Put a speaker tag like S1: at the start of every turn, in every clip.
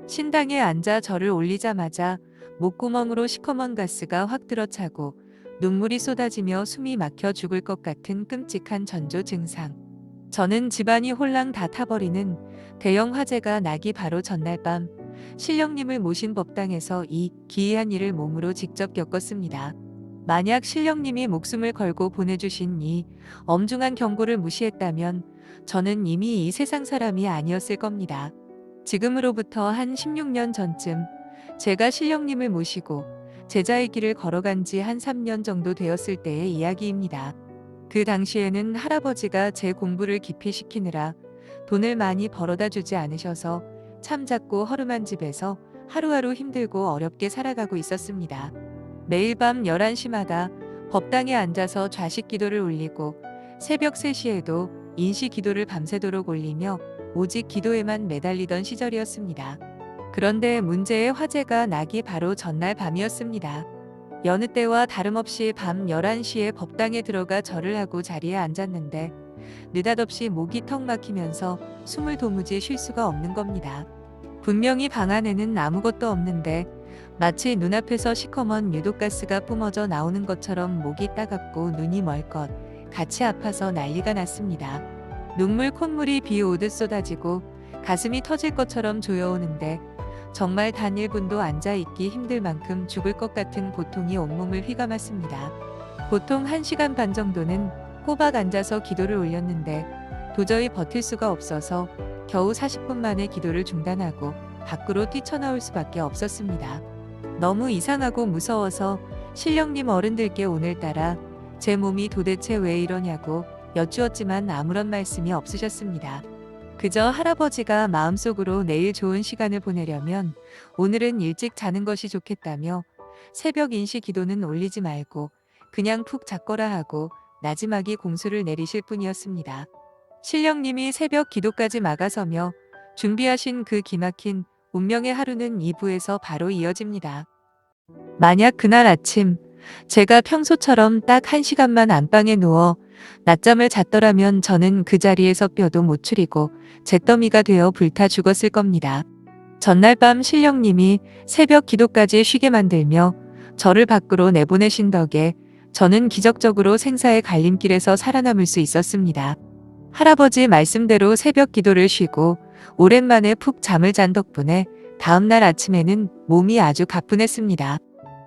S1: 신당에 앉아 절을 올리자마자 목구멍으로 시커먼 가스가 확 들어차고 눈물이 쏟아지며 숨이 막혀 죽을 것 같은 끔찍한 전조 증상. 저는 집안이 홀랑 다 타버리는 대형 화재가 나기 바로 전날 밤 신령님을 모신 법당에서 이 기이한 일을 몸으로 직접 겪었습니다. 만약 신령님이 목숨을 걸고 보내주신 이 엄중한 경고를 무시했다면 저는 이미 이 세상 사람이 아니었을 겁니다. 지금으로부터 한 16년 전쯤 제가 신령님을 모시고 제자의 길을 걸어간 지 한 3년 정도 되었을 때의 이야기입니다. 그 당시에는 할아버지가 제 공부를 깊이 시키느라 돈을 많이 벌어다 주지 않으셔서 참 작고 허름한 집에서 하루하루 힘들고 어렵게 살아가고 있었습니다. 매일 밤 11시마다 법당에 앉아서 좌식 기도를 올리고 새벽 3시에도 인시 기도를 밤새도록 올리며 오직 기도에만 매달리던 시절이었습니다. 그런데 문제의 화재가 나기 바로 전날 밤이었습니다. 여느 때와 다름없이 밤 11시에 법당에 들어가 절을 하고 자리에 앉았는데 느닷없이 목이 턱 막히면서 숨을 도무지 쉴 수가 없는 겁니다. 분명히 방 안에는 아무것도 없는데 마치 눈앞에서 시커먼 유독가스가 뿜어져 나오는 것처럼 목이 따갑고 눈이 멀것 같이 아파서 난리가 났습니다. 눈물 콧물이 비 오듯 쏟아지고 가슴이 터질 것처럼 조여오는데 정말 단 1분도 앉아있기 힘들 만큼 죽을 것 같은 고통이 온몸을 휘감았습니다. 보통 1시간 반 정도는 꼬박 앉아서 기도를 올렸는데 도저히 버틸 수가 없어서 겨우 40분 만에 기도를 중단하고 밖으로 뛰쳐나올 수밖에 없었습니다. 너무 이상하고 무서워서 신령님 어른들께 오늘따라 제 몸이 도대체 왜 이러냐고 여쭈었지만 아무런 말씀이 없으셨습니다. 그저 할아버지가 마음속으로 내일 좋은 시간을 보내려면 오늘은 일찍 자는 것이 좋겠다며 새벽 인시 기도는 올리지 말고 그냥 푹 잤거라 하고 나지막이 공수를 내리실 뿐이었습니다. 신령님이 새벽 기도까지 막아서며 준비하신 그 기막힌 운명의 하루는 2부에서 바로 이어집니다. 만약 그날 아침 제가 평소처럼 딱 1시간만 안방에 누워 낮잠을 잤더라면 저는 그 자리에서 뼈도 못 추리고 잿더미가 되어 불타 죽었을 겁니다. 전날 밤 신령님이 새벽 기도까지 쉬게 만들며 저를 밖으로 내보내신 덕에 저는 기적적으로 생사의 갈림길에서 살아남을 수 있었습니다. 할아버지 말씀대로 새벽 기도를 쉬고 오랜만에 푹 잠을 잔 덕분에 다음날 아침에는 몸이 아주 가뿐했습니다.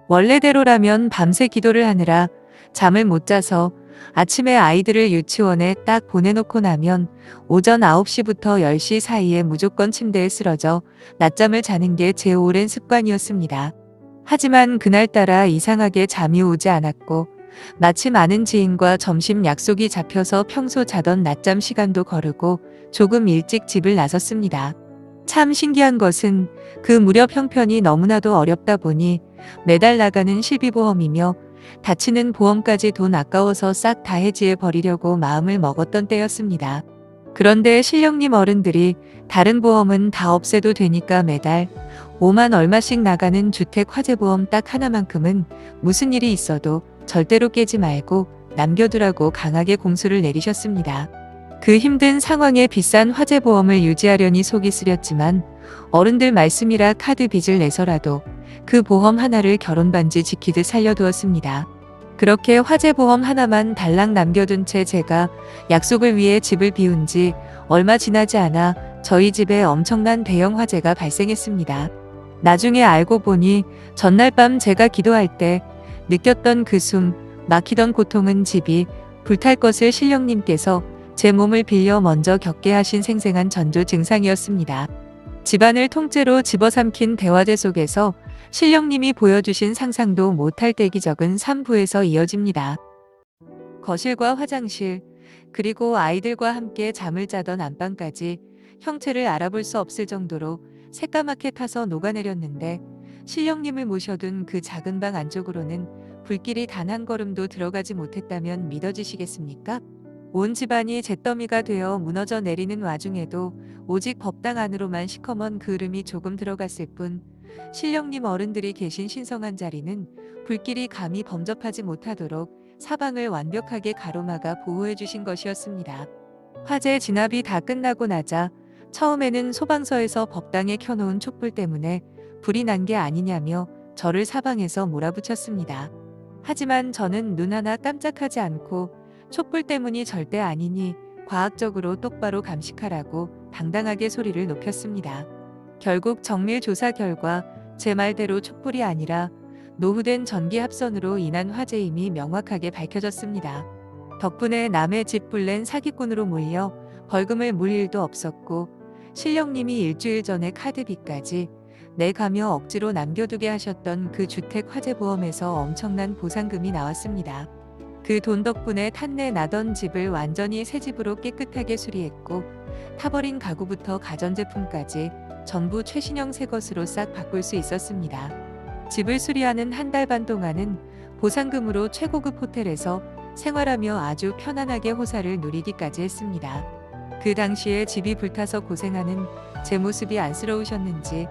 S1: 원래대로라면 밤새 기도를 하느라 잠을 못 자서 아침에 아이들을 유치원에 딱 보내놓고 나면 오전 9시부터 10시 사이에 무조건 침대에 쓰러져 낮잠을 자는 게 제 오랜 습관이었습니다. 하지만 그날따라 이상하게 잠이 오지 않았고 마침 아는 지인과 점심 약속이 잡혀서 평소 자던 낮잠 시간도 거르고 조금 일찍 집을 나섰습니다. 참 신기한 것은 그 무렵 형편이 너무나도 어렵다 보니 매달 나가는 실비보험이며 다치는 보험까지 돈 아까워서 싹 다 해지해 버리려고 마음을 먹었던 때였습니다. 그런데 신령님 어른들이 다른 보험은 다 없애도 되니까 매달 5만 얼마씩 나가는 주택 화재보험 딱 하나만큼은 무슨 일이 있어도 절대로 깨지 말고 남겨두라고 강하게 공수를 내리셨습니다. 그 힘든 상황에 비싼 화재보험을 유지하려니 속이 쓰렸지만 어른들 말씀이라 카드 빚을 내서라도 그 보험 하나를 결혼반지 지키듯 살려두었습니다. 그렇게 화재보험 하나만 달랑 남겨둔 채 제가 약속을 위해 집을 비운 지 얼마 지나지 않아 저희 집에 엄청난 대형 화재가 발생했습니다. 나중에 알고 보니 전날 밤 제가 기도할 때 느꼈던 그 숨 막히던 고통은 집이 불탈 것을 신령님께서 제 몸을 빌려 먼저 겪게 하신 생생한 전조 증상이었습니다. 집안을 통째로 집어삼킨 대화제 속에서 신령님이 보여주신 상상도 못할 대기적은 3부에서 이어집니다. 거실과 화장실, 그리고 아이들과 함께 잠을 자던 안방까지 형체를 알아볼 수 없을 정도로 새까맣게 타서 녹아내렸는데 신령님을 모셔둔 그 작은 방 안쪽으로는 불길이 단 한 걸음도 들어가지 못했다면 믿어지시겠습니까? 온 집안이 잿더미가 되어 무너져 내리는 와중에도 오직 법당 안으로만 시커먼 그을음이 조금 들어갔을 뿐 신령님 어른들이 계신 신성한 자리는 불길이 감히 범접하지 못하도록 사방을 완벽하게 가로막아 보호해 주신 것이었습니다. 화재 진압이 다 끝나고 나자 처음에는 소방서에서 법당에 켜놓은 촛불 때문에 불이 난 게 아니냐며 저를 사방에서 몰아붙였습니다. 하지만 저는 눈 하나 깜짝하지 않고 촛불 때문이 절대 아니니 과학적으로 똑바로 감식하라고 당당하게 소리를 높였습니다. 결국 정밀 조사 결과 제 말대로 촛불이 아니라 노후된 전기 합선으로 인한 화재임이 명확하게 밝혀졌습니다. 덕분에 남의 집 불낸 사기꾼으로 몰려 벌금을 물 일도 없었고 신령님이 일주일 전에 카드비까지 내가며 억지로 남겨두게 하셨던 그 주택 화재보험에서 엄청난 보상금이 나왔습니다. 그 돈 덕분에 탄내 나던 집을 완전히 새 집으로 깨끗하게 수리했고 타버린 가구부터 가전제품까지 전부 최신형 새 것으로 싹 바꿀 수 있었습니다. 집을 수리하는 한 달 반 동안은 보상금으로 최고급 호텔에서 생활하며 아주 편안하게 호사를 누리기까지 했습니다. 그 당시에 집이 불타서 고생하는 제 모습이 안쓰러우셨는지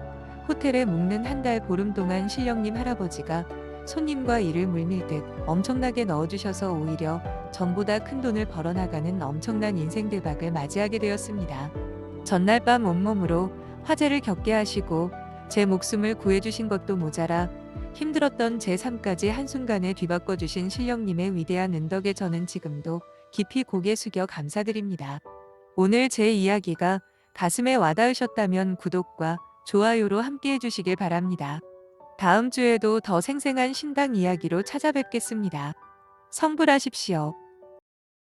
S1: 호텔에 묵는 한 달 보름 동안 신령님 할아버지가 손님과 이를 물밀듯 엄청나게 넣어주셔서 오히려 전보다 큰 돈을 벌어나가는 엄청난 인생 대박을 맞이하게 되었습니다. 전날 밤 온몸으로 화재를 겪게 하시고 제 목숨을 구해주신 것도 모자라 힘들었던 제 삶까지 한순간에 뒤바꿔주신 신령님의 위대한 은덕에 저는 지금도 깊이 고개 숙여 감사드립니다. 오늘 제 이야기가 가슴에 와닿으셨다면 구독과 좋아요로 함께 해주시길 바랍니다. 다음 주에도 더 생생한 신당 이야기로 찾아뵙겠습니다. 성불하십시오.